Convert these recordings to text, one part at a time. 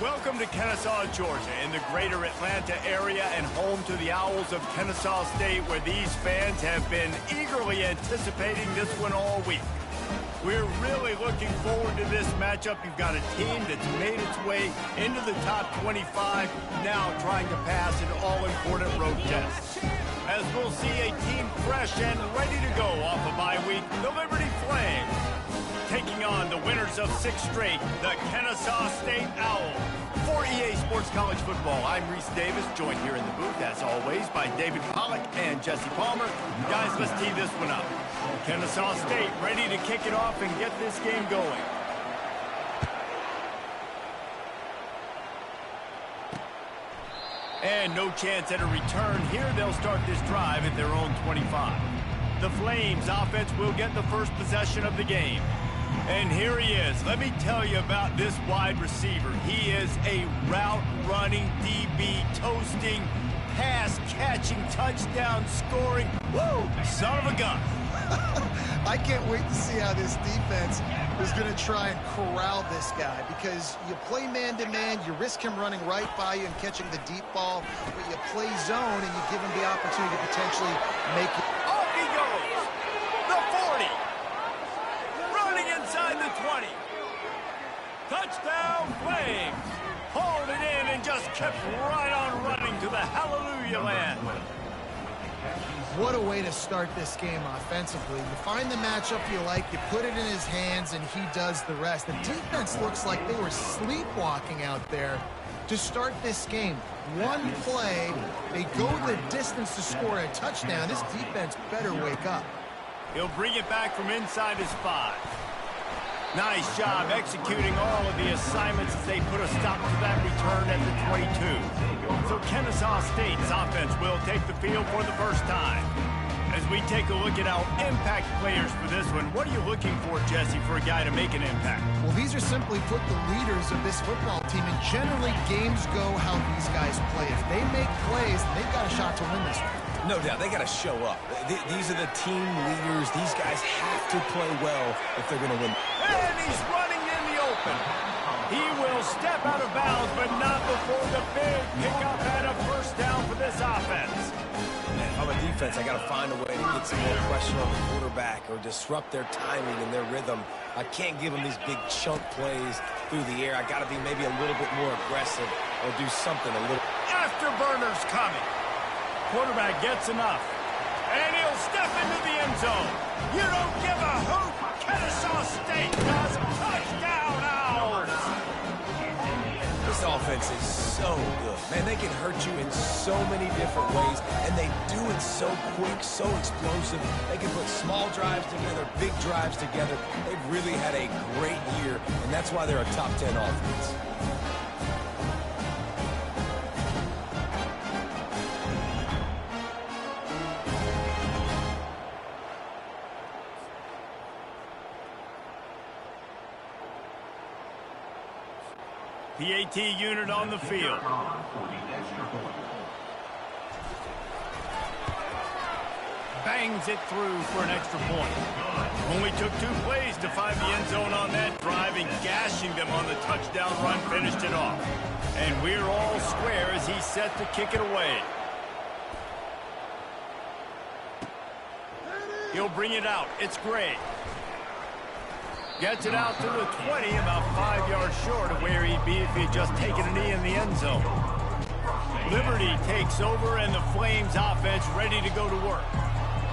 Welcome to Kennesaw, Georgia, in the greater Atlanta area and home to the Owls of Kennesaw State, where these fans have been eagerly anticipating this one all week. We're really looking forward to this matchup. You've got a team that's made its way into the top 25, now trying to pass an all-important road test. As we'll see a team fresh and ready to go off a bye week, the Liberty Flames, taking on the winners of 6 straight, the Kennesaw State Owls. For EA Sports College Football, I'm Reese Davis, joined here in the booth, as always, by David Pollack and Jesse Palmer. Guys, let's tee this one up. Kennesaw State ready to kick it off and get this game going. And no chance at a return here. They'll start this drive at their own 25. The Flames offense will get the first possession of the game. And here he is. Let me tell you about this wide receiver. He is a route-running, DB, toasting, pass-catching, touchdown-scoring, woo, son of a gun. I can't wait to see how this defense is going to try and corral this guy, because you play man-to-man, you risk him running right by you and catching the deep ball, but you play zone and you give him the opportunity to potentially make it. Off he goes! The 40! Running inside the 20! Touchdown Flames! Hauled it in and just kept right on running to the hallelujah land. What a way to start this game offensively. You find the matchup you like, you put it in his hands, and he does the rest. The defense looks like they were sleepwalking out there to start this game. One play, they go the distance to score a touchdown. This defense better wake up. He'll bring it back from inside his 5. Nice job executing all of the assignments as they put a stop to that return at the 22. So Kennesaw State's offense will take the field for the first time. As we take a look at our impact players for this one, what are you looking for, Jesse, for a guy to make an impact? Well, these are simply put the leaders of this football team, and generally games go how these guys play. If they make plays, they've got a shot to win this one. No doubt, they got to show up. These are the team leaders. These guys have to play well if they're going to win. And he's running in the open. He will step out of bounds, but not before the big pickup and a first down for this offense. Man, if I'm a defense, I got to find a way to get some more pressure on the quarterback or disrupt their timing and their rhythm. I can't give them these big chunk plays through the air. I got to be maybe a little bit more aggressive or do something a little. Afterburners coming. Quarterback gets enough. And he'll step into the end zone. You don't give a hoot. Kennesaw State does. Touchdown, Owls. This offense is so good. Man, they can hurt you in so many different ways, and they do it so quick, so explosive. They can put small drives together, big drives together. They've really had a great year, and that's why they're a top 10 offense. PAT unit on the field. Bangs it through for an extra point. Only took 2 plays to find the end zone on that drive, and gashing them on the touchdown run finished it off. And we're all square as he's set to kick it away. He'll bring it out. It's Gray. Gets it out to the 20, about 5 yards short of where he'd be if he'd just taken a knee in the end zone. Liberty takes over, and the Flames offense ready to go to work.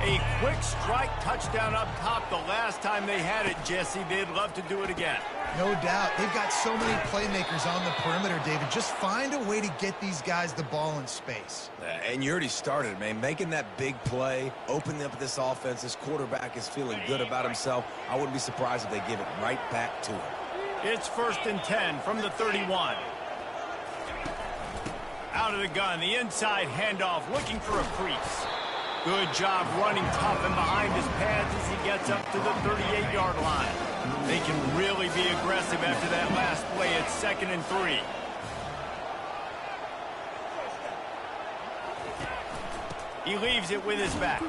A quick strike touchdown up top the last time they had it, Jesse. They'd love to do it again. No doubt. They've got so many playmakers on the perimeter, David. Just find a way to get these guys the ball in space. And you already started, man. Making that big play, opening up this offense. This quarterback is feeling good about himself. I wouldn't be surprised if they give it right back to him. It's 1st and 10 from the 31. Out of the gun, the inside handoff, looking for a crease. Good job running tough and behind his pads as he gets up to the 38-yard line. They can really be aggressive after that last play. It's 2nd and 3. He leaves it with his back.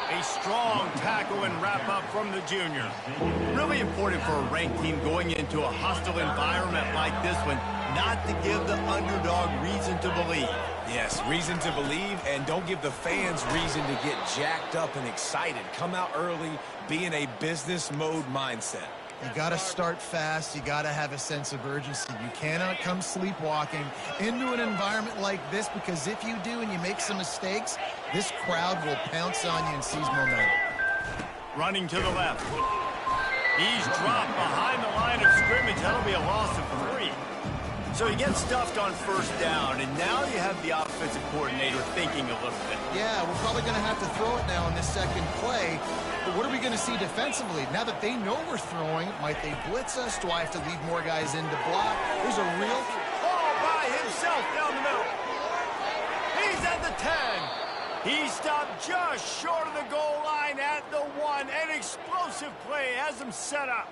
A strong tackle and wrap-up from the junior. Really important for a ranked team going into a hostile environment like this one, not to give the underdog reason to believe. Yes, reason to believe, and don't give the fans reason to get jacked up and excited. Come out early, be in a business mode mindset. You got to start fast. You got to have a sense of urgency. You cannot come sleepwalking into an environment like this, because if you do and you make some mistakes, this crowd will pounce on you and seize momentum. Running to the left. He's dropped behind the line of scrimmage. That'll be a loss of 3. So he gets stuffed on first down, and now you have the offensive coordinator thinking a little bit. Yeah, we're probably going to have to throw it now in this second play. But what are we going to see defensively? Now that they know we're throwing, might they blitz us? Do I have to leave more guys in to block? There's a real... All by himself down the middle. He's at the 10. He stopped just short of the goal line at the 1. An explosive play has him set up.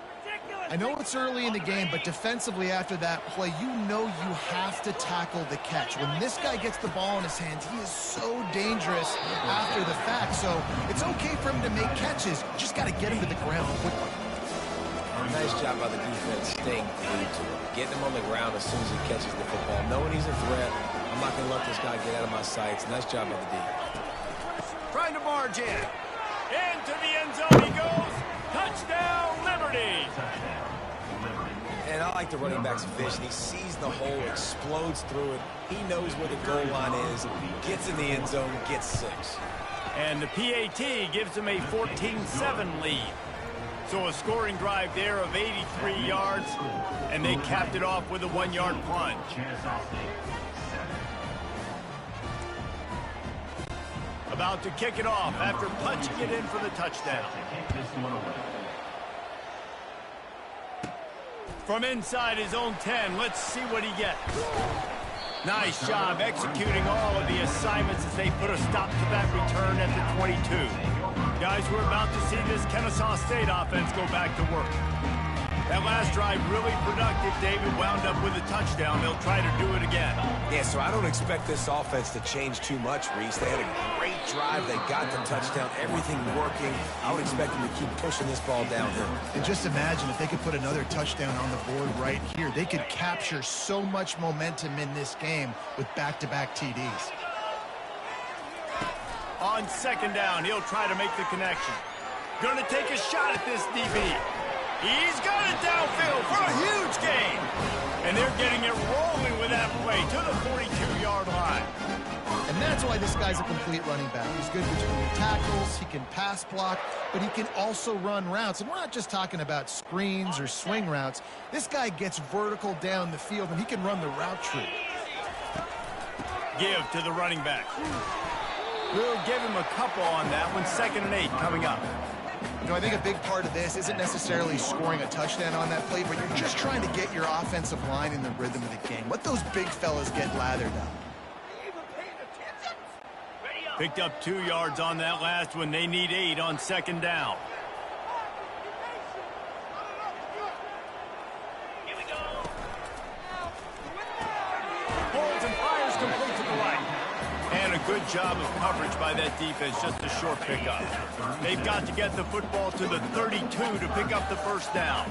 I know it's early in the game, but defensively after that play, you know you have to tackle the catch. When this guy gets the ball in his hands, he is so dangerous after the fact. So it's okay for him to make catches. Just got to get him to the ground quickly. Nice job by the defense staying glued to him. Getting him on the ground as soon as he catches the football. Knowing he's a threat, I'm not going to let this guy get out of my sights. Nice job by the defense. Trying to barge in. Into the end zone he goes. Touchdown, Liberty. And I like the running back's vision. He sees the hole, explodes through it. He knows where the goal line is, gets in the end zone, gets 6. And the PAT gives him a 14-7 lead. So a scoring drive there of 83 yards, and they capped it off with a 1-yard plunge. About to kick it off after punching it in for the touchdown. From inside his own 10, let's see what he gets. Nice job executing all of the assignments as they put a stop to that return at the 22. Guys, we're about to see this Kennesaw State offense go back to work. That last drive really productive. David wound up with a touchdown. They'll try to do it again. Yeah, so I don't expect this offense to change too much, Reese. They had a great drive. They got the touchdown. Everything working. I would expect them to keep pushing this ball downhill. And just imagine if they could put another touchdown on the board right here. They could capture so much momentum in this game with back-to-back TDs. On second down, he'll try to make the connection. Going to take a shot at this DB. He's got it downfield for a huge gain. And they're getting it rolling with that play to the 42-yard line. And that's why this guy's a complete running back. He's good between tackles, he can pass block, but he can also run routes. And we're not just talking about screens or swing routes. This guy gets vertical down the field, and he can run the route tree. Give to the running back. We'll give him a couple on that one. 2nd and 8 coming up. You know, I think a big part of this isn't necessarily scoring a touchdown on that play, but you're just trying to get your offensive line in the rhythm of the game. Let those big fellas get lathered up. Picked up 2 yards on that last one. They need 8 on 2nd down. Here we go. Holds and fires complete to the right. And a good job of coverage by that defense, just a short pickup. They've got to get the football to the 32 to pick up the first down.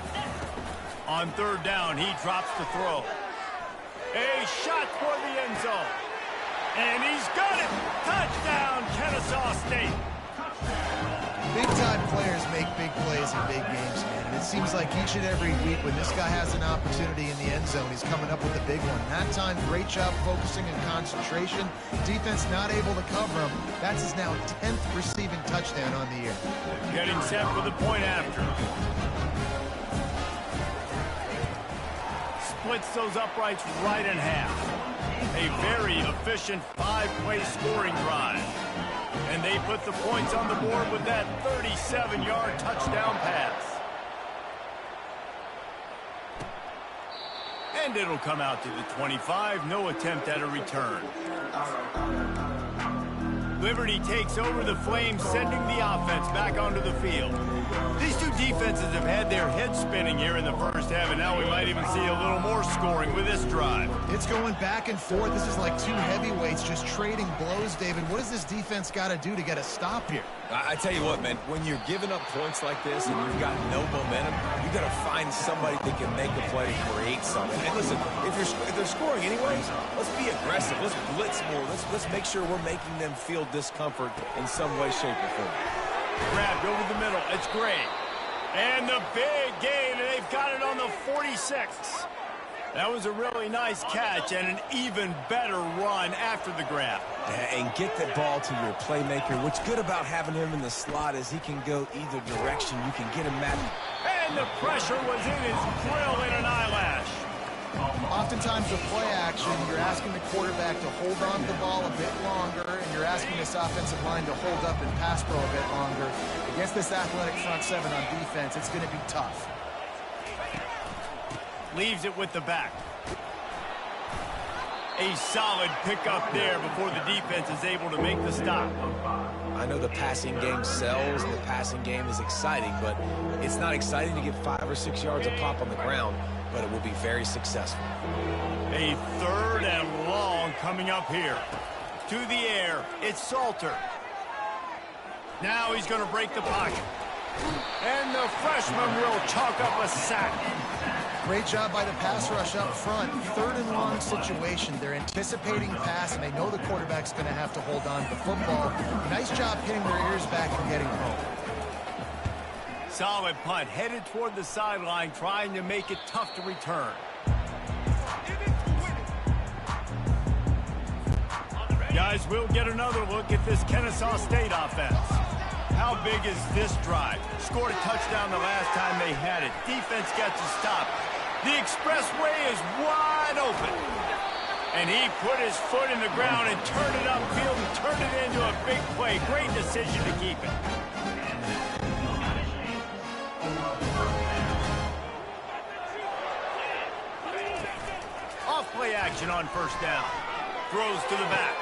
On 3rd down, he drops the throw. A shot for the end zone. And he's got it! Touchdown, Kennesaw State! Big-time players make big plays in big games, man. And it seems like each and every week when this guy has an opportunity in the end zone, he's coming up with a big one. That time, great job focusing and concentration. Defense not able to cover him. That's his now 10th receiving touchdown on the year. Getting set for the point after. Splits those uprights right in half. A very efficient 5-play scoring drive. And they put the points on the board with that 37-yard touchdown pass. And it'll come out to the 25. No attempt at a return. Liberty takes over the Flames, sending the offense back onto the field. These two defenses have had their heads spinning here in the first half, and now we might even see a little more scoring with this drive. It's going back and forth. This is like two heavyweights just trading blows, David. What does this defense got to do to get a stop here? I tell you what, man, when you're giving up points like this and you've got no momentum, you got to find somebody that can make a play to create something. And listen, if they're scoring anyways, let's be aggressive. Let's blitz more. Let's make sure we're making them feel discomfort in some way, shape, or form. Grabbed over the middle. It's great. And the big gain, and they've got it on the 46. That was a really nice catch and an even better run after the grab. And get the ball to your playmaker. What's good about having him in the slot is he can go either direction. You can get him mapped. And the pressure was in his grill in an eyelash. Oftentimes with play action, you're asking the quarterback to hold on to the ball a bit longer, and you're asking this offensive line to hold up and pass pro a bit longer. Against this athletic front seven on defense, it's going to be tough. Leaves it with the back. A solid pickup there before the defense is able to make the stop. I know the passing game sells and the passing game is exciting, but it's not exciting to get 5 or 6 yards of pop on the ground, but it will be very successful. A 3rd and long coming up here. To the air, it's Salter. Now he's going to break the pocket. And the freshman will chalk up a sack. Great job by the pass rush up front. 3rd and long situation. They're anticipating pass, and they know the quarterback's going to have to hold on to the football. Nice job hitting their ears back and getting home. Solid punt, headed toward the sideline, trying to make it tough to return. Guys, we'll get another look at this Kennesaw State offense. How big is this drive? Scored a touchdown the last time they had it. Defense gets a stop. The expressway is wide open. And he put his foot in the ground and turned it upfield and turned it into a big play. Great decision to keep it. Off play action on 1st down. Throws to the back.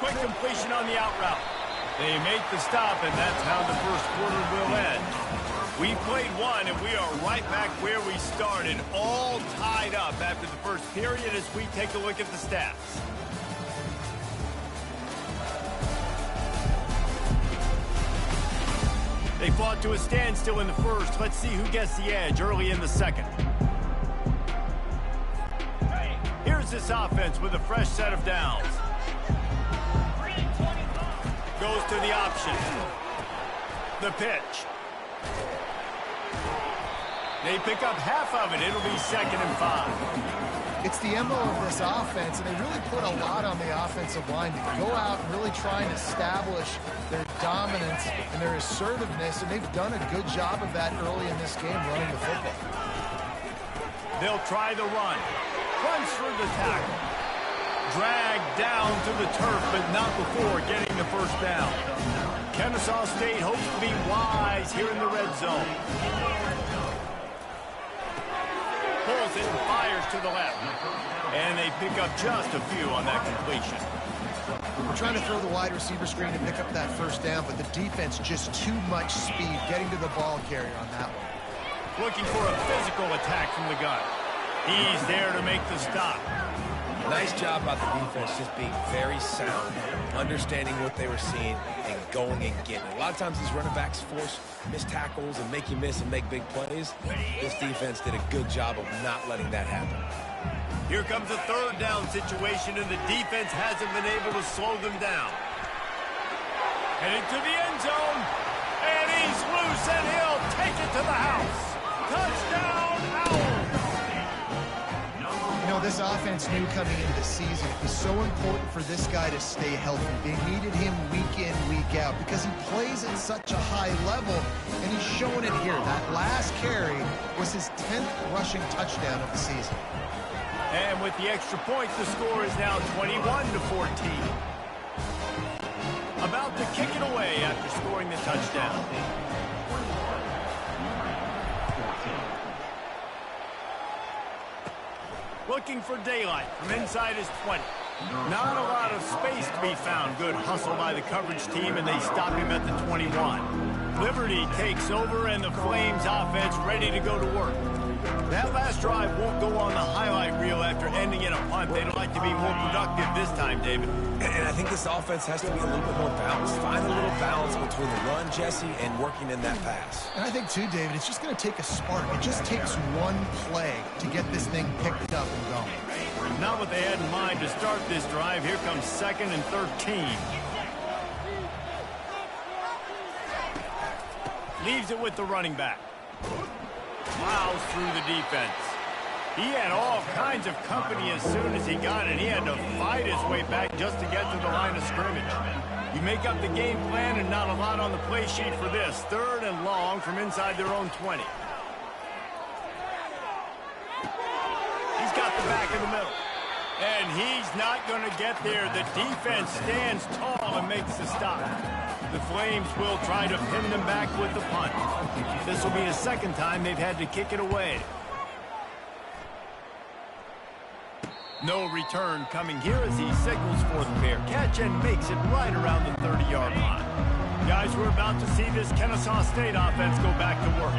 Quick completion on the out route. They make the stop, and that's how the first quarter will end. We played one, and we are right back where we started, all tied up after the first period as we take a look at the stats. They fought to a standstill in the first. Let's see who gets the edge early in the second. Here's this offense with a fresh set of downs. Goes to the option. The pitch. They pick up half of it. It'll be 2nd and 5. It's the MO of this offense, and they really put a lot on the offensive line to go out and really try and establish their dominance and their assertiveness, and they've done a good job of that early in this game running the football. They'll try the run. Runs through the tackle. Dragged down to the turf, but not before getting the 1st down. Kennesaw State hopes to be wise here in the red zone. Pulls it and fires to the left. And they pick up just a few on that completion. We're trying to throw the wide receiver screen to pick up that 1st down, but the defense just too much speed getting to the ball carrier on that one. Looking for a physical attack from the gun. He's there to make the stop. Nice job by the defense just being very sound, understanding what they were seeing, and going and getting it. A lot of times these running backs force missed tackles and make you miss and make big plays. This defense did a good job of not letting that happen. Here comes a 3rd down situation, and the defense hasn't been able to slow them down. Heading to the end zone, and he's loose, and he'll take it to the house. Touchdown, Owls! You know, this offense knew coming into the season it was so important for this guy to stay healthy. They needed him week in, week out because he plays at such a high level, and he's showing it here. That last carry was his 10th rushing touchdown of the season. And with the extra point, the score is now 21-14. About to kick it away after scoring the touchdown. Looking for daylight from inside his 20. Not a lot of space to be found. Good hustle by the coverage team, and they stop him at the 21. Liberty takes over, and the Flames offense ready to go to work. That last drive won't go on the highlight reel after ending in a punt. They'd like to be more productive this time, David. And I think this offense has to be a little bit more balanced. Find a little balance between the run, Jesse, and working in that pass. And I think, too, David, it's just going to take a spark. It just takes one play to get this thing picked up and going. Not what they had in mind to start this drive. Here comes 2nd and 13. Leaves it with the running back. Plows through the defense. He had all kinds of company as soon as he got it. He had to fight his way back just to get to the line of scrimmage. You make up the game plan and not a lot on the play sheet for this. 3rd and long from inside their own 20. He's got the back in the middle. And he's not going to get there. The defense stands tall and makes the stop. The Flames will try to pin them back with the punt. This will be the 2nd time they've had to kick it away. No return coming here as he signals for the fair catch and makes it right around the 30-yard line. Guys, we're about to see this Kennesaw State offense go back to work.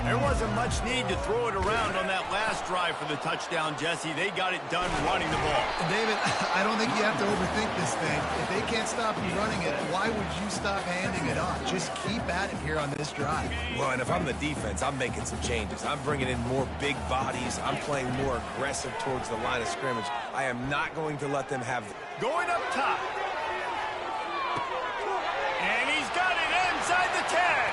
There wasn't much need to throw it around on that last drive for the touchdown, Jesse. They got it done running the ball. And David, I don't think you have to overthink this thing. If they can't stop you running it, why would you stop handing it off? Just keep at it here on this drive. Well, and if I'm the defense, I'm making some changes. I'm bringing in more big bodies. I'm playing more aggressive towards the line of scrimmage. I am not going to let them have... Going up top. And he's got it inside the 10.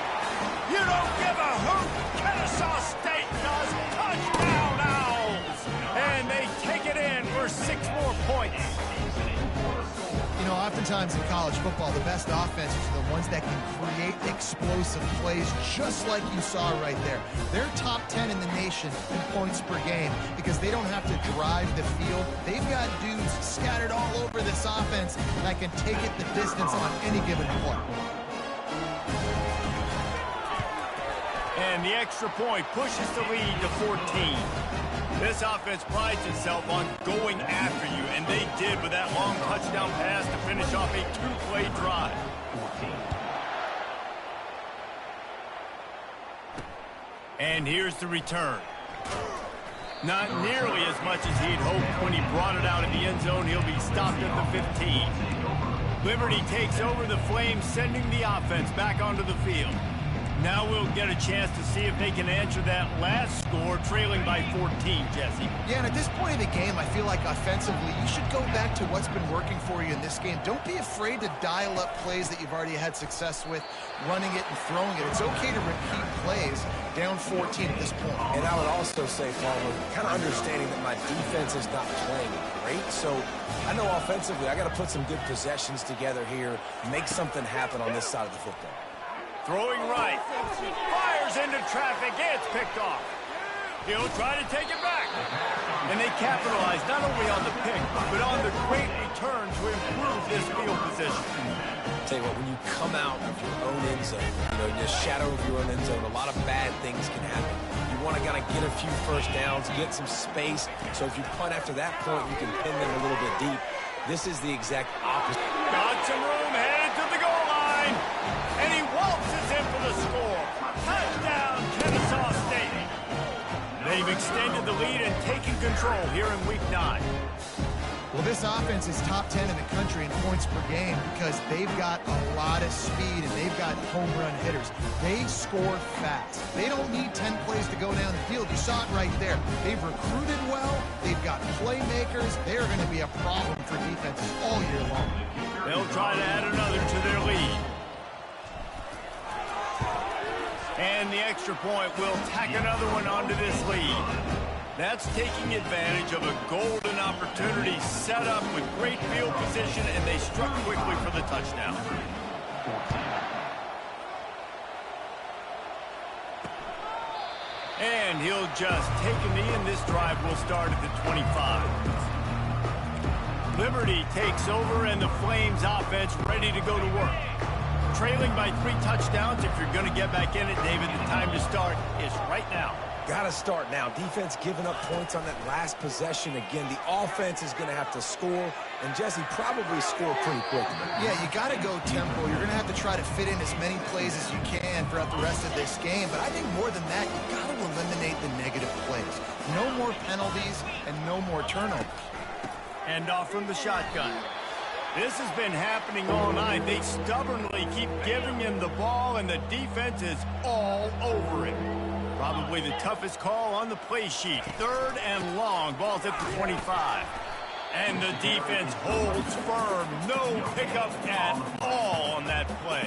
You don't give a hoot. Kennesaw State does. Touchdown Owls. And they take it in for 6 more points. You know, oftentimes in college football, the best offenses are the ones that can create explosive plays just like you saw right there. They're top 10 in the nation in points per game because they don't have to drive the field. They've got dudes scattered all over this offense that can take it the distance on any given play. And the extra point pushes the lead to 14. This offense prides itself on going after you, and they did with that long touchdown pass to finish off a 2-play drive. And here's the return. Not nearly as much as he'd hoped when he brought it out of the end zone. He'll be stopped at the 15. Liberty takes over the Flames, sending the offense back onto the field. Now we'll get a chance to see if they can answer that last score, trailing by 14, Jesse. Yeah, and at this point of the game, I feel like offensively, you should go back to what's been working for you in this game. Don't be afraid to dial up plays that you've already had success with, running it and throwing it. It's okay to repeat plays down 14 at this point. And I would also say, Palmer, kind of understanding that my defense is not playing great, so I know offensively I got to put some good possessions together here, make something happen on this side of the football. Throwing right. Fires into traffic. It's picked off. He'll try to take it back. And they capitalize not only on the pick, but on the great return to improve this field position. I'll tell you what, when you come out of your own end zone, in the shadow of your own end zone, a lot of bad things can happen. You want to kind of get a few first downs, get some space, so if you punt after that point, you can pin them a little bit deep. This is the exact opposite. Got some room, headed to the goal line. And he waltzes in for the score. Touchdown, Kennesaw State. They've extended the lead and taken control here in Week 9. Well, this offense is top 10 in the country in points per game because they've got a lot of speed and they've got home run hitters. They score fast. They don't need 10 plays to go down the field. You saw it right there. They've recruited well. They've got playmakers. They're going to be a problem for defenses all year long. They'll try to add another to their lead. And the extra point will tack another one onto this lead. That's taking advantage of a golden opportunity set up with great field position, and they struck quickly for the touchdown. And he'll just take a knee, and this drive will start at the 25. Liberty takes over, and the Flames offense ready to go to work. Trailing by 3 touchdowns. If you're going to get back in it, David, the time to start is right now. Got to start now. Defense giving up points on that last possession. Again, the offense is going to have to score, and Jesse probably score pretty quickly. Yeah, you got to go tempo. You're going to have to try to fit in as many plays as you can throughout the rest of this game. But I think more than that, you got to eliminate the negative plays. No more penalties and no more turnovers. And off from the shotgun. This has been happening all night. They stubbornly keep giving him the ball, and the defense is all over it. Probably the toughest call on the play sheet. 3rd and long. Ball's at the 25. And the defense holds firm. No pickup at all on that play.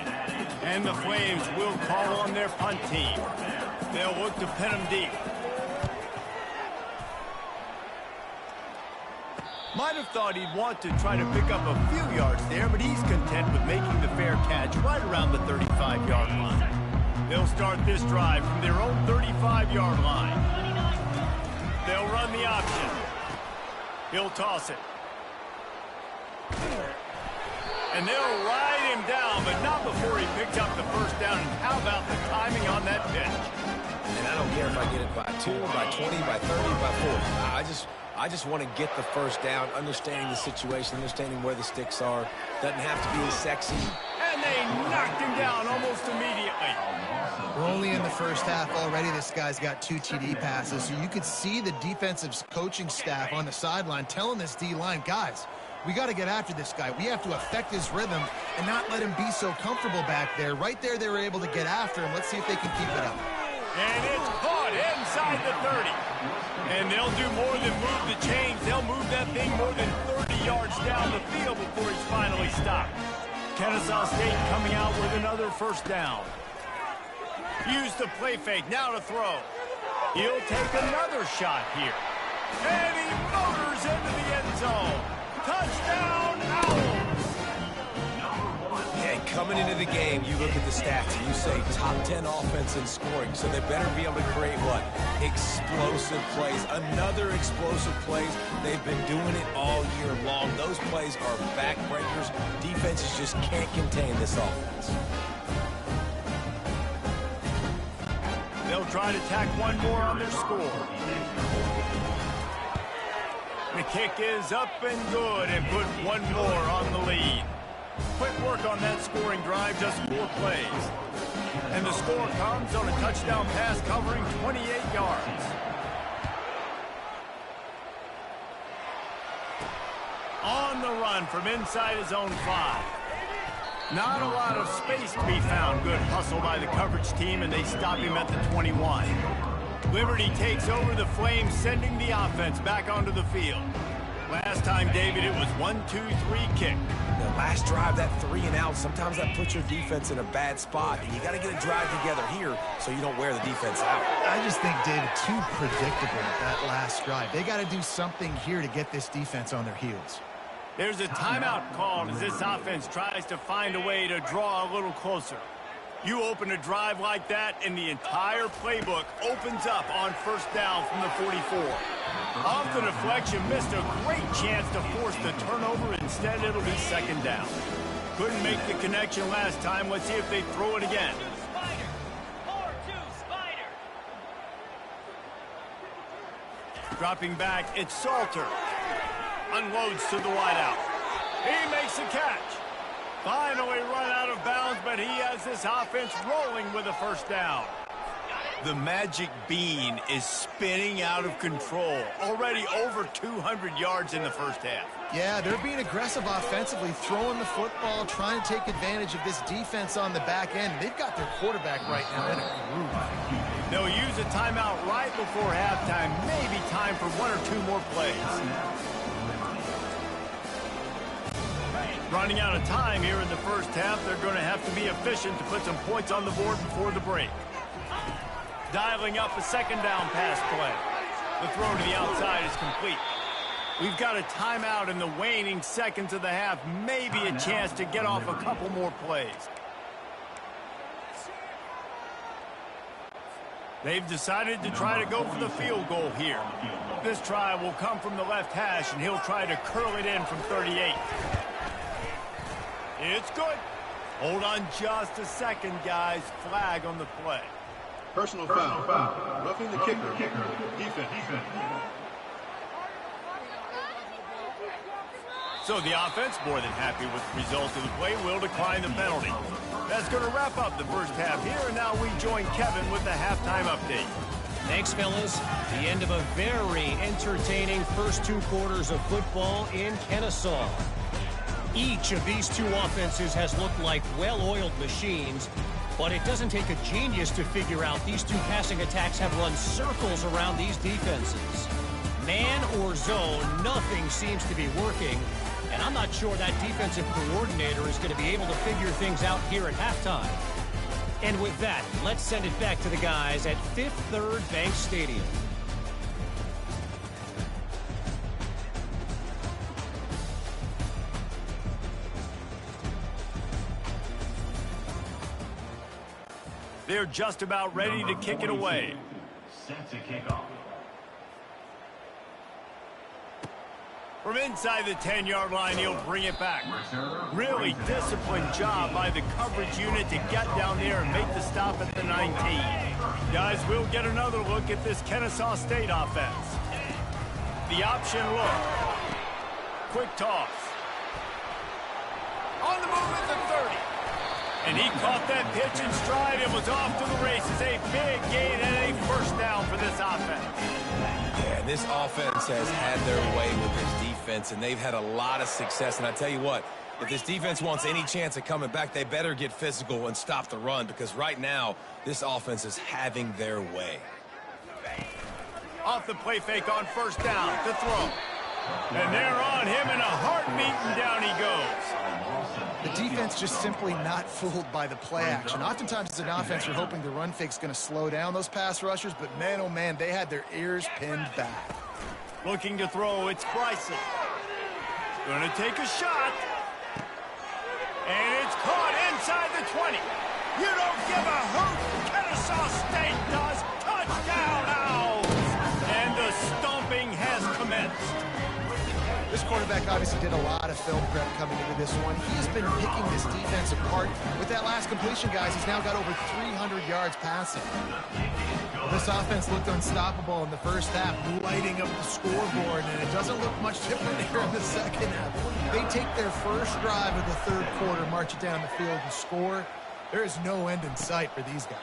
And the Flames will call on their punt team. They'll look to pin them deep. Might have thought he'd want to try to pick up a few yards there, but he's content with making the fair catch right around the 35-yard line. They'll start this drive from their own 35-yard line. They'll run the option. He'll toss it. And they'll ride him down, but not before he picks up the first down. And how about the timing on that pitch? And I don't care if I get it by 2, by 20, by 30, by 40. I just want to get the first down, understanding the situation, understanding where the sticks are. Doesn't have to be as sexy. And they knocked him down almost immediately. We're only in the first half already. This guy's got 2 TD passes. So you could see the defensive coaching staff on the sideline telling this D-line, guys, we got to get after this guy. We have to affect his rhythm and not let him be so comfortable back there. Right there, they were able to get after him. Let's see if they can keep it up. And it's caught inside the 30. And they'll do more than move the chains. They'll move that thing more than 30 yards down the field before he's finally stopped. Kennesaw State coming out with another first down. Use the play fake, now to throw. He'll take another shot here. And he motors into the end zone. Touchdown, Owls! Yeah, coming into the game, you look at the stats and you say top 10 offense in scoring, so they better be able to create what? Explosive plays. Another explosive plays. They've been doing it all year long. Those plays are backbreakers. Defenses just can't contain this offense. They'll try to tack one more on their score. The kick is up and good, and put one more on the lead. Quick work on that scoring drive, just 4 plays. And the score comes on a touchdown pass covering 28 yards. On the run from inside his own 5. Not a lot of space to be found. Good hustle by the coverage team, and they stop him at the 21. Liberty takes over the Flames, sending the offense back onto the field. Last time, David, it was 1-2-3 kick. The last drive, that 3 and out, sometimes that puts your defense in a bad spot, and you got to get a drive together here so you don't wear the defense out. I just think, David, too predictable that last drive. They got to do something here to get this defense on their heels. There's a timeout called as this offense tries to find a way to draw a little closer. You open a drive like that, and the entire playbook opens up on first down from the 44. Off the deflection, missed a great chance to force the turnover. Instead, it'll be second down. Couldn't make the connection last time. Let's see if they throw it again. Dropping back, it's Salter. Unloads to the wideout. He makes a catch. Finally run out of bounds, but he has this offense rolling with a first down. The magic bean is spinning out of control. Already over 200 yards in the first half. Yeah, they're being aggressive offensively, throwing the football, trying to take advantage of this defense on the back end. They've got their quarterback right now in a groove. They'll use a timeout right before halftime. Maybe time for 1 or 2 more plays. Running out of time here in the first half, they're going to have to be efficient to put some points on the board before the break. Dialing up a second down pass play. The throw to the outside is complete. We've got a timeout in the waning seconds of the half. Maybe a chance to get off a couple more plays. They've decided to try to go for the field goal here. This try will come from the left hash, and he'll try to curl it in from 38. It's good. Hold on just a second, guys. Flag on the play. Personal foul. Roughing the kicker. Defense. So the offense, more than happy with the result of the play, will decline the penalty. That's going to wrap up the first half here, and now we join Kevin with the halftime update. Thanks, fellas. The end of a very entertaining first 2 quarters of football in Kennesaw. Each of these two offenses has looked like well-oiled machines, but it doesn't take a genius to figure out these two passing attacks have run circles around these defenses. Man or zone, nothing seems to be working, and I'm not sure that defensive coordinator is going to be able to figure things out here at halftime. And with that, let's send it back to the guys at Fifth Third Bank Stadium. They're just about ready to kick it away. Set to kick off. From inside the 10-yard line, he'll bring it back. Really disciplined job by the coverage unit to get down there and make the stop at the 19. Guys, we'll get another look at this Kennesaw State offense. The option look. Quick toss. On the move at the 30. And he caught that pitch in stride and was off to the races. A big gain and a first down for this offense. Yeah, this offense has had their way with this defense, and they've had a lot of success. And I tell you what, if this defense wants any chance of coming back, they better get physical and stop the run, because right now, this offense is having their way. Off the play fake on first down to throw. And they're on him in a heartbeat, and down he goes. The defense just simply not fooled by the play action. Oftentimes as an offense, you're hoping the run fake's going to slow down those pass rushers, but man, oh man, they had their ears pinned back. Looking to throw, it's Bryson. Going to take a shot. And it's caught inside the 20. You don't give a hoot. Kennesaw State does. Touchdown, Owls. And the stomping has commenced. This quarterback obviously did a lot of film prep coming into this one. He's been picking this defense apart. With that last completion, guys, he's now got over 300 yards passing. This offense looked unstoppable in the first half, lighting up the scoreboard, and it doesn't look much different here in the second half. They take their first drive of the third quarter, march it down the field, and score. There is no end in sight for these guys.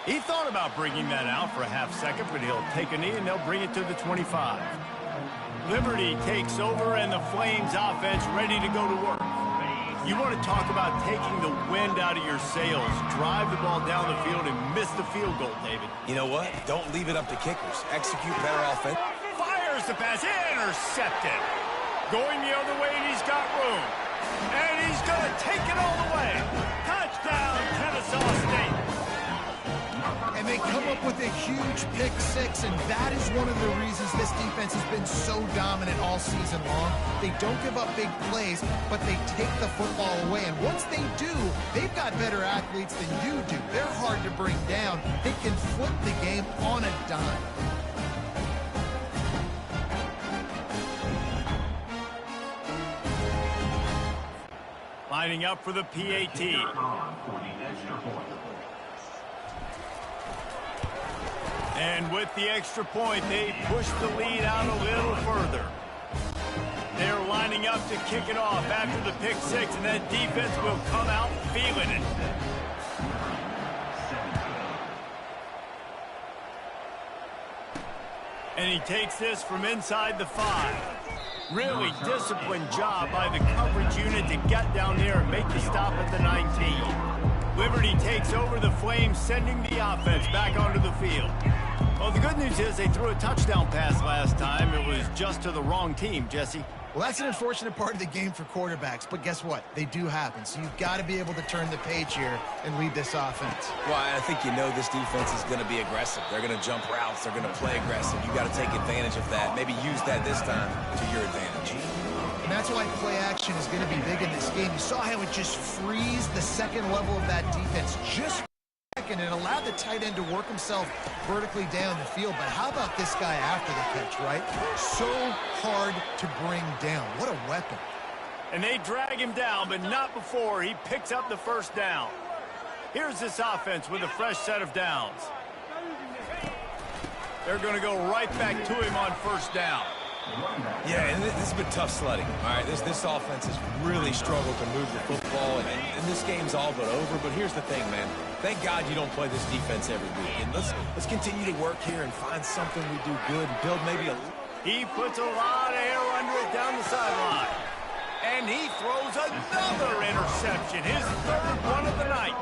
He thought about bringing that out for a half second, but he'll take a knee and they'll bring it to the 25. Liberty takes over, and the Flames offense ready to go to work. You want to talk about taking the wind out of your sails. Drive the ball down the field and miss the field goal, David. You know what? Don't leave it up to kickers. Execute better offense. Fires the pass. Intercepted. Going the other way, and he's got room. And he's going to take it all the way. Touchdown, Kennesaw State. And they come up with a huge pick six, and that is one of the reasons this defense has been so dominant all season long. They don't give up big plays, but they take the football away. And once they do, they've got better athletes than you do. They're hard to bring down. They can flip the game on a dime. Lining up for the PAT. And with the extra point, they push the lead out a little further. They're lining up to kick it off after the pick six, and that defense will come out feeling it. And he takes this from inside the 5. Really disciplined job by the coverage unit to get down there and make the stop at the 19. Liberty takes over the Flames, sending the offense back onto the field. Well, the good news is they threw a touchdown pass last time. It was just to the wrong team, Jesse. Well, that's an unfortunate part of the game for quarterbacks, but guess what? They do happen, so you've got to be able to turn the page here and lead this offense. Well, I think you know this defense is going to be aggressive. They're going to jump routes. They're going to play aggressive. You got to take advantage of that. Maybe use that this time to your advantage. And that's why play action is going to be big in this game. You saw how it just frees the second level of that defense just and it allowed the tight end to work himself vertically down the field. But how about this guy after the catch, right? So hard to bring down. What a weapon. And they drag him down, but not before he picks up the first down. Here's this offense with a fresh set of downs. They're going to go right back to him on first down. Yeah, and this has been tough sledding. All right, this offense has really struggled to move the football, and this game's all but over. But here's the thing, man. Thank God you don't play this defense every week. And let's continue to work here and find something we do good and build maybe a... He puts a lot of air under it down the sideline. And he throws another interception, his third one of the night.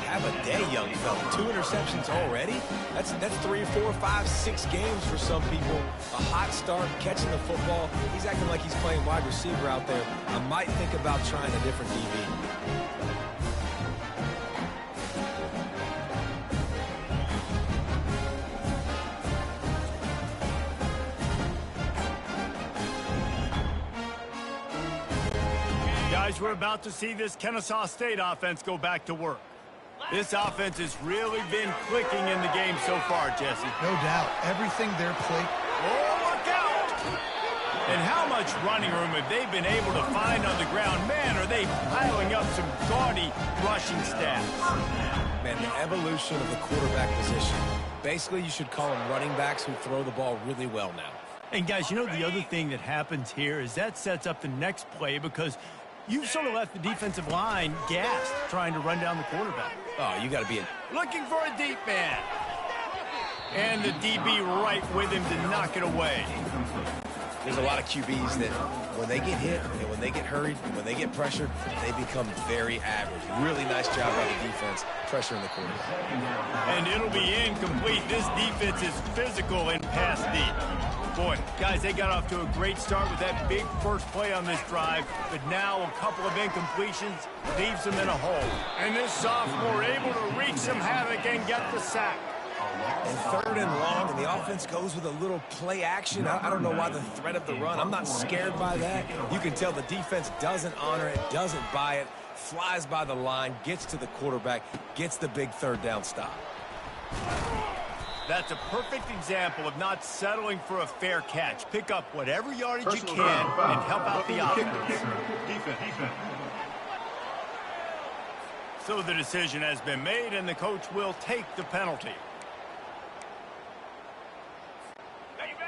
Have a day, young fella. 2 interceptions already? That's 3, 4, 5, 6 games for some people. A hot start, catching the football. He's acting like he's playing wide receiver out there. I might think about trying a different DB. Guys, we're about to see this Kennesaw State offense go back to work. This offense has really been clicking in the game so far, Jesse. No doubt. Everything they're playing. Oh, look out! And how much running room have they been able to find on the ground? Man, are they piling up some gaudy rushing stats. Man, the evolution of the quarterback position. Basically, you should call them running backs who throw the ball really well now. And, guys, you know the other thing that happens here is that sets up the next play because you've sort of left the defensive line gassed trying to run down the quarterback. Oh, you got to be in. Looking for a deep man. And the DB right with him to knock it away. There's a lot of QBs that when they get hit and when they get hurried, when they get pressured, they become very average. Really nice job by the defense, pressuring the quarterback. And it'll be incomplete. This defense is physical and pass deep. Boy, guys, they got off to a great start with that big first play on this drive, but now a couple of incompletions leaves them in a hole. And this sophomore able to wreak some havoc and get the sack. And 3rd and long, and the offense goes with a little play action. I don't know why the threat of the run. I'm not scared by that. You can tell the defense doesn't honor it, doesn't buy it, flies by the line, gets to the quarterback, gets the big 3rd down stop. That's a perfect example of not settling for a fair catch. Pick up whatever yardage you can and help out the offense. Defense. So the decision has been made, and the coach will take the penalty.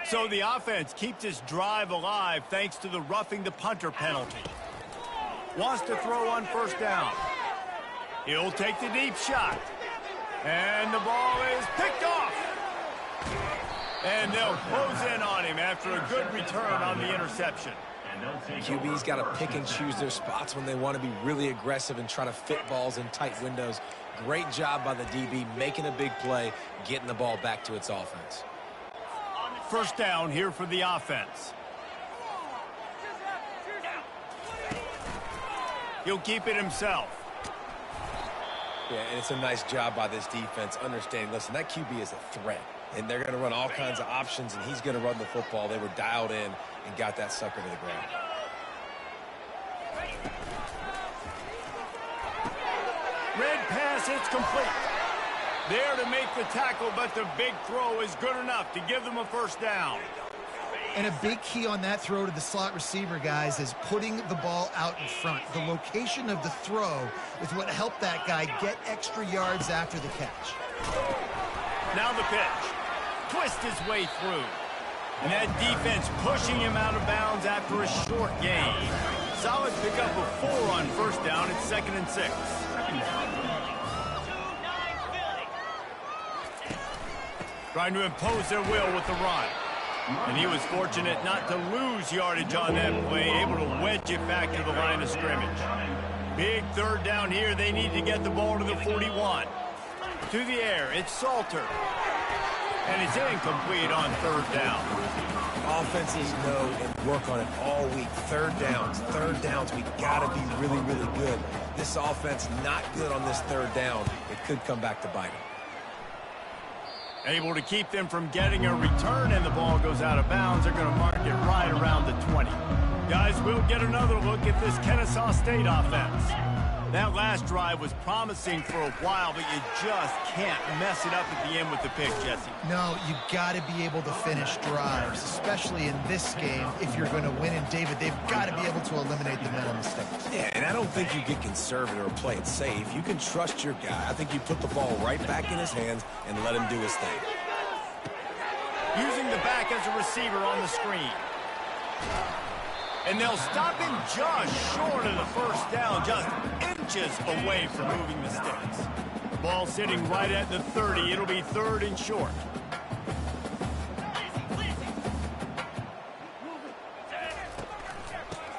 So the offense keeps this drive alive thanks to the roughing the punter penalty. Wants to throw on first down. He'll take the deep shot. And the ball is picked off. And they'll close in on him after a good return on the interception. QB's got to pick and choose their spots when they want to be really aggressive and try to fit balls in tight windows. Great job by the DB making a big play, getting the ball back to its offense. First down here for the offense. He'll keep it himself. Yeah, and it's a nice job by this defense understanding, listen, that QB is a threat. And they're going to run all kinds of options, and he's going to run the football. They were dialed in and got that sucker to the ground. Red pass, it's complete. There to make the tackle, but the big throw is good enough to give them a first down. And a big key on that throw to the slot receiver, guys, is putting the ball out in front. The location of the throw is what helped that guy get extra yards after the catch. Now the pitch. Twist his way through. And that defense pushing him out of bounds after a short gain. Solid pickup of 4 on first down. It's 2nd and 6. Trying to impose their will with the run. And he was fortunate not to lose yardage on that play, able to wedge it back to the line of scrimmage. Big 3rd down here. They need to get the ball to the 41. To the air, it's Salter. And it's incomplete on 3rd down. Offenses know and work on it all week. 3rd downs. We got to be really, really good. This offense not good on this 3rd down. It could come back to bite them. Able to keep them from getting a return, and the ball goes out of bounds. They're going to mark it right around the 20. Guys, we'll get another look at this Kennesaw State offense. That last drive was promising for a while, but you just can't mess it up at the end with the pick, Jesse. No, you got to be able to finish drives, especially in this game. If you're going to win, and David, they've got to be able to eliminate the mental mistakes. Yeah, and I don't think you get conservative or play it safe. You can trust your guy. I think you put the ball right back in his hands and let him do his thing. using the back as a receiver on the screen. And they'll stop him just short of the first down, just inches away from moving the sticks. The ball sitting right at the 30. It'll be 3rd and short.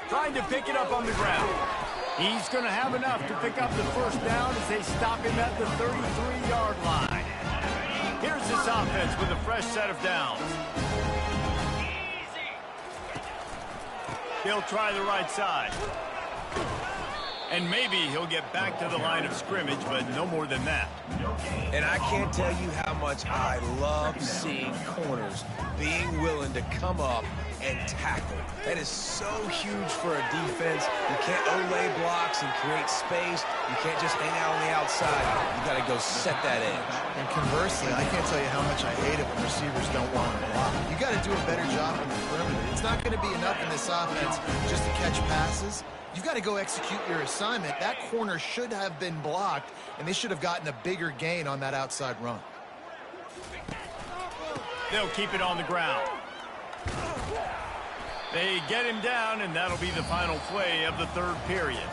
Trying to pick it up on the ground. He's going to have enough to pick up the first down as they stop him at the 33-yard line. Here's this offense with a fresh set of downs. He'll try the right side. And maybe he'll get back to the line of scrimmage, but no more than that. And I can't tell you how much I love seeing corners being willing to come up and tackle. That is so huge for a defense. You can't olay blocks and create space. You can't just hang out on the outside. You got to go set that edge. And conversely, I can't tell you how much I hate it when receivers don't want to block. You got to do a better job on the perimeter. It's not going to be enough in this offense just to catch passes. You've got to go execute your assignment. That corner should have been blocked, and they should have gotten a bigger gain on that outside run. They'll keep it on the ground. They get him down, and that'll be the final play of the 3rd period.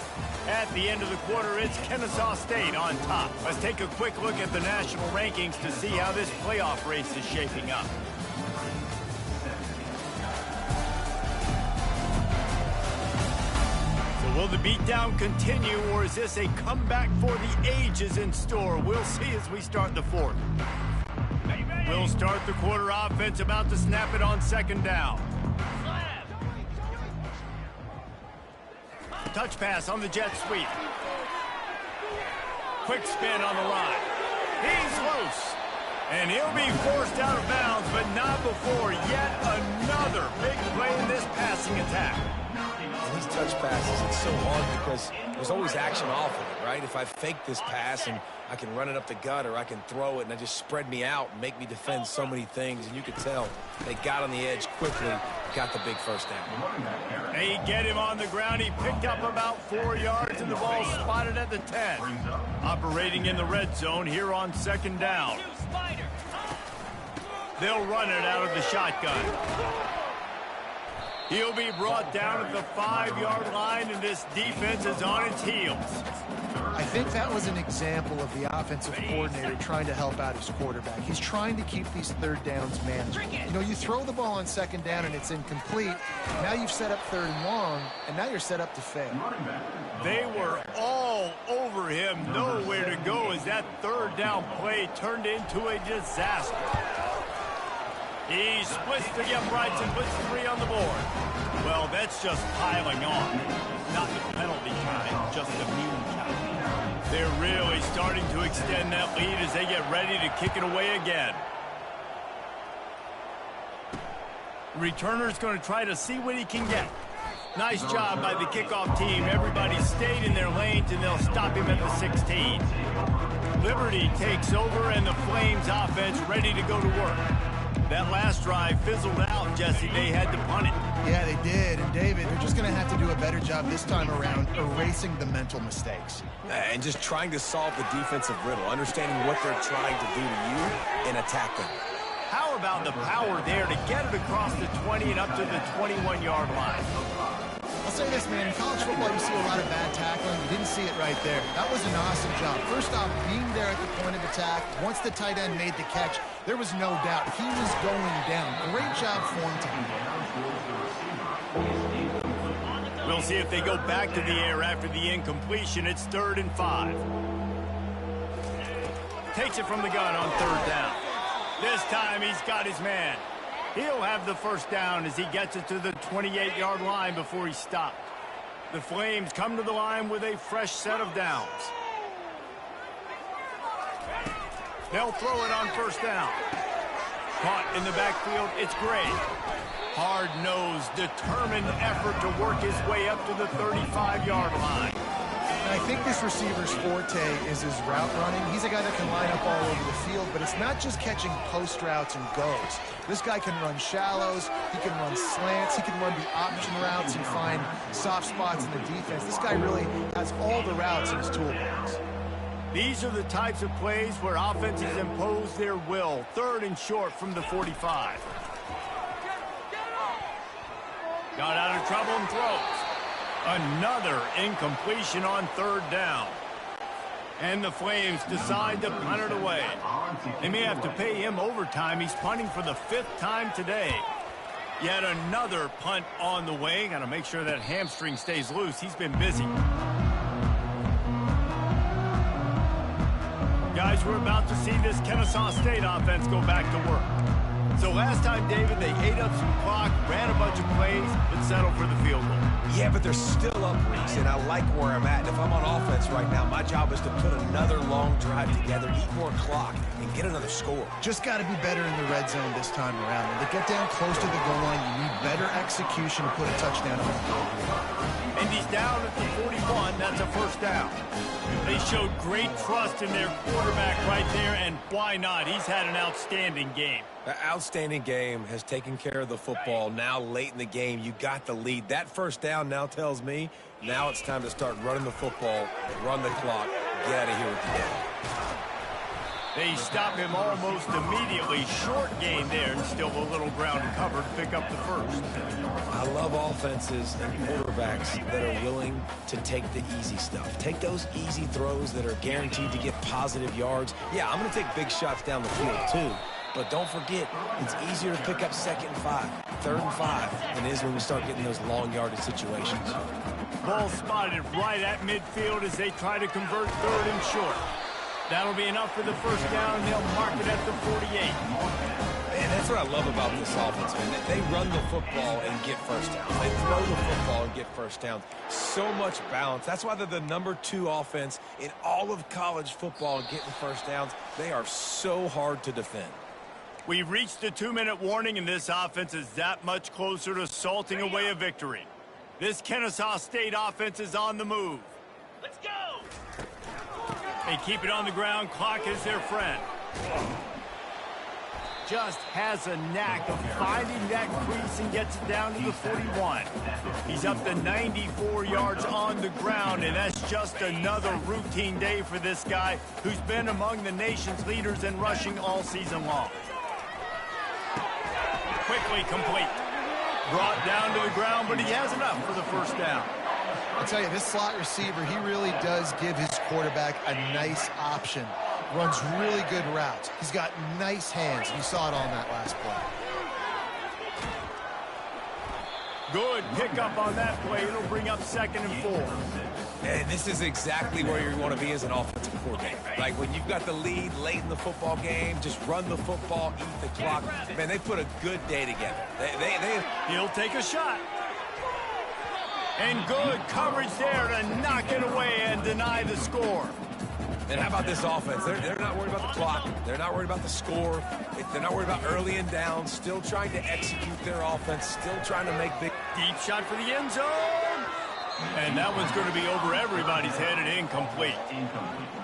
At the end of the quarter, it's Kennesaw State on top. Let's take a quick look at the national rankings to see how this playoff race is shaping up. So will the beatdown continue, or is this a comeback for the ages in store? We'll see as we start the 4th. We'll start the quarter offense, about to snap it on 2nd down. Touch pass on the jet sweep. Quick spin on the line. He's loose. And he'll be forced out of bounds, but not before yet another big play in this passing attack. And these touch passes, it's so hard because there's always action off of it, right? If I fake this pass and I can run it up the gut, or I can throw it and I just spread me out and make me defend so many things. And you could tell they got on the edge quickly, got the big first down. They get him on the ground. He picked up about 4 yards, and the ball spotted at the 10. Operating in the red zone here on 2nd down. They'll run it out of the shotgun. He'll be brought down at the 5-yard line, and this defense is on its heels. I think that was an example of the offensive coordinator trying to help out his quarterback. He's trying to keep these 3rd downs manageable. You know, you throw the ball on 2nd down and it's incomplete. Now you've set up 3rd and long, and now you're set up to fail. They were all over him, nowhere to go as that 3rd down play turned into a disaster. He splits the uprights and puts 3 on the board. Well, that's just piling on. Not the penalty kind, just the mean kind. They're really starting to extend that lead as they get ready to kick it away again. Returner's going to try to see what he can get. Nice job by the kickoff team. Everybody stayed in their lanes, and they'll stop him at the 16. Liberty takes over, and the Flames offense ready to go to work. That last drive fizzled out, Jesse. They had to punt it. Yeah, they did. And, David, they're just going to have to do a better job this time around erasing the mental mistakes. And just trying to solve the defensive riddle, understanding what they're trying to do to you and attack them. How about the power there to get it across the 20 and up to the 21-yard line? I'll say this, man. In college football, you see a lot of bad tackling. You didn't see it right there. That was an awesome job. First off, being there at the point of attack. Once the tight end made the catch, there was no doubt he was going down. Great job for him to We'll see if they go back to the air after the incompletion. It's 3rd and 5. Takes it from the gun on 3rd down. This time he's got his man. He'll have the first down as he gets it to the 28-yard line before he stopped. The Flames come to the line with a fresh set of downs. They'll throw it on 1st down. Caught in the backfield, it's Gray. Hard-nosed, determined effort to work his way up to the 35-yard line. And I think this receiver's forte is his route running. He's a guy that can line up all over the field, but it's not just catching post routes and goes. This guy can run shallows, he can run slants, he can run the option routes and find soft spots in the defense. This guy really has all the routes in his toolbox. These are the types of plays where offenses impose their will. 3rd and short from the 45. Got out of trouble and throws. Another incompletion on third down. And the Flames decide to punt it away. They may have to pay him overtime. He's punting for the 5th time today. Yet another punt on the way. Got to make sure that hamstring stays loose. He's been busy. Guys, we're about to see this Kennesaw State offense go back to work. So last time, David, they ate up some clock, ran a bunch of plays, but settled for the field goal. Yeah, but they're still up, Reese, and I like where I'm at. And if I'm on offense right now, my job is to put another long drive together, eat more clock, and get another score. Just got to be better in the red zone this time around. When they get down close to the goal line, you need better execution to put a touchdown on the board. And he's down at the 41. That's a first down. They showed great trust in their quarterback right there, and why not? He's had an outstanding game. An outstanding game, has taken care of the football. Now late in the game, you got the lead. That first down now tells me now it's time to start running the football, run the clock, get out of here with the game. They stop him almost immediately. Short gain there, and still a little ground to cover to pick up the first. I love offenses and quarterbacks that are willing to take the easy stuff. Take those easy throws that are guaranteed to get positive yards. Yeah, I'm going to take big shots down the field too. But don't forget, it's easier to pick up 2nd and 5, 3rd and 5 than it is when we start getting those long yardage situations. Ball spotted right at midfield as they try to convert 3rd and short. That'll be enough for the first down, and they'll mark it at the 48. Man, that's what I love about this offense, man. They run the football and get first downs. They throw the football and get first downs. So much balance. That's why they're the #2 offense in all of college football getting first downs. They are so hard to defend. We've reached the 2-minute warning, and this offense is that much closer to salting away a victory. This Kennesaw State offense is on the move. Let's go! They keep it on the ground. Clock is their friend. Just has a knack of finding that crease and gets it down to the 41. He's up to 94 yards on the ground, and that's just another routine day for this guy who's been among the nation's leaders in rushing all season long. Quickly complete. Brought down to the ground, but he has enough for the first down. I'll tell you, this slot receiver, he really does give his quarterback a nice option. Runs really good routes. He's got nice hands. You saw it on that last play. Good pickup on that play. It'll bring up 2nd and 4. And this is exactly where you want to be as an offensive coordinator. Like when you've got the lead late in the football game, just run the football, eat the clock. Man, they put a good day together. He'll take a shot. And good coverage there to knock it away and deny the score. And how about this offense? They're not worried about the clock. They're not worried about the score. They're not worried about early and down. Still trying to execute their offense. Still trying to make big... Deep shot for the end zone. And that one's going to be over everybody's head and incomplete.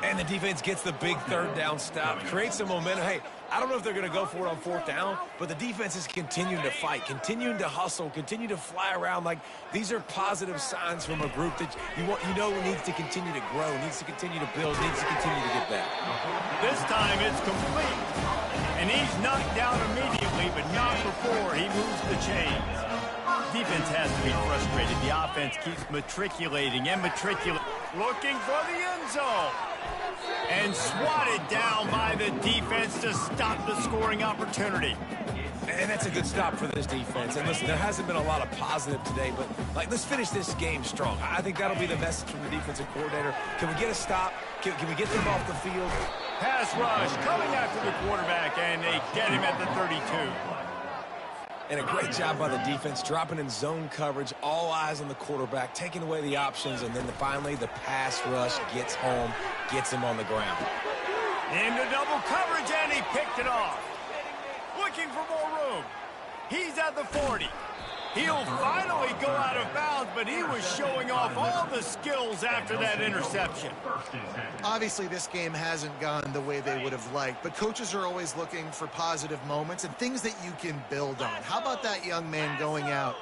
And the defense gets the big 3rd down stop. Creates some momentum. Hey, I don't know if they're going to go for it on 4th down, but the defense is continuing to fight, continuing to hustle, continue to fly around. Like, these are positive signs from a group that you know needs to continue to grow, needs to continue to build, needs to continue to get better. This time it's complete. And he's knocked down immediately, but not before he moves the chains. Defense has to be frustrated. The offense keeps matriculating and matriculating. Looking for the end zone. And swatted down by the defense to stop the scoring opportunity. And that's a good stop for this defense. And listen, there hasn't been a lot of positive today, but like, let's finish this game strong. I think that'll be the message from the defensive coordinator. Can we get a stop? Can we get them off the field? Pass rush coming after the quarterback, and they get him at the 32. And a great job by the defense, dropping in zone coverage, all eyes on the quarterback, taking away the options, and then finally the pass rush gets home, gets him on the ground. Into double coverage, and he picked it off. Looking for more room. He's at the 40. He'll finally go out of bounds, but he was showing off all the skills after that interception. Obviously, this game hasn't gone the way they would have liked, but coaches are always looking for positive moments and things that you can build on. How about that young man going out,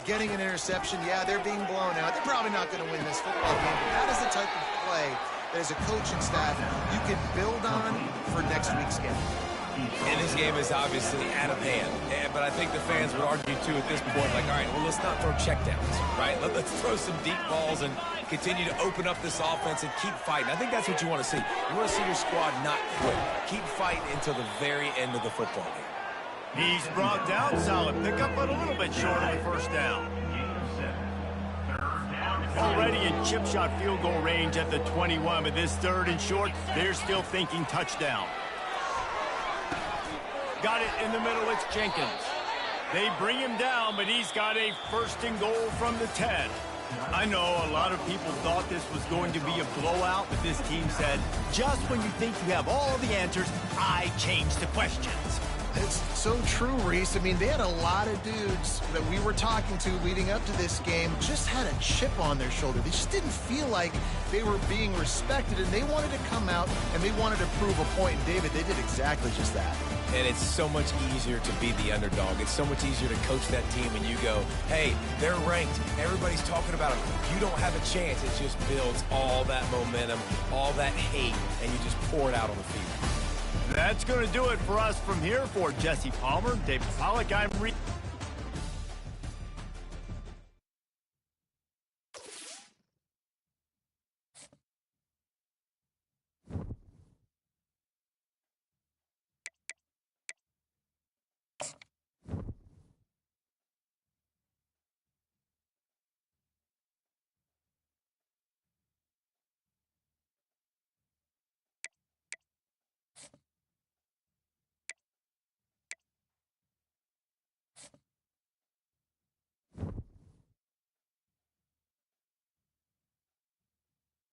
getting an interception? Yeah, they're being blown out. They're probably not going to win this football game, but that is the type of play that as a coaching staff you can build on for next week's game. And this game is obviously out of hand. But I think the fans would argue, too, at this point, like, all right, well, let's not throw checkdowns, right? Let's throw some deep balls and continue to open up this offense and keep fighting. I think that's what you want to see. You want to see your squad not quit. Keep fighting until the very end of the football game. He's brought down. Solid pickup, but a little bit short of the first down. Already in chip shot field goal range at the 21, but this 3rd and short, they're still thinking touchdown. Got it in the middle, it's Jenkins. They bring him down, but he's got a 1st and goal from the 10. I know a lot of people thought this was going to be a blowout, but this team said, just when you think you have all of the answers, I change the questions. It's so true, Reese. I mean, they had a lot of dudes that we were talking to leading up to this game just had a chip on their shoulder. They just didn't feel like they were being respected, and they wanted to come out and they wanted to prove a point. And David, they did exactly just that. And it's so much easier to be the underdog. It's so much easier to coach that team when you go, hey, they're ranked. Everybody's talking about them. You don't have a chance. It just builds all that momentum, all that hate, and you just pour it out on the field. That's going to do it for us from here. For Jesse Palmer, David Pollack, I'm Reed.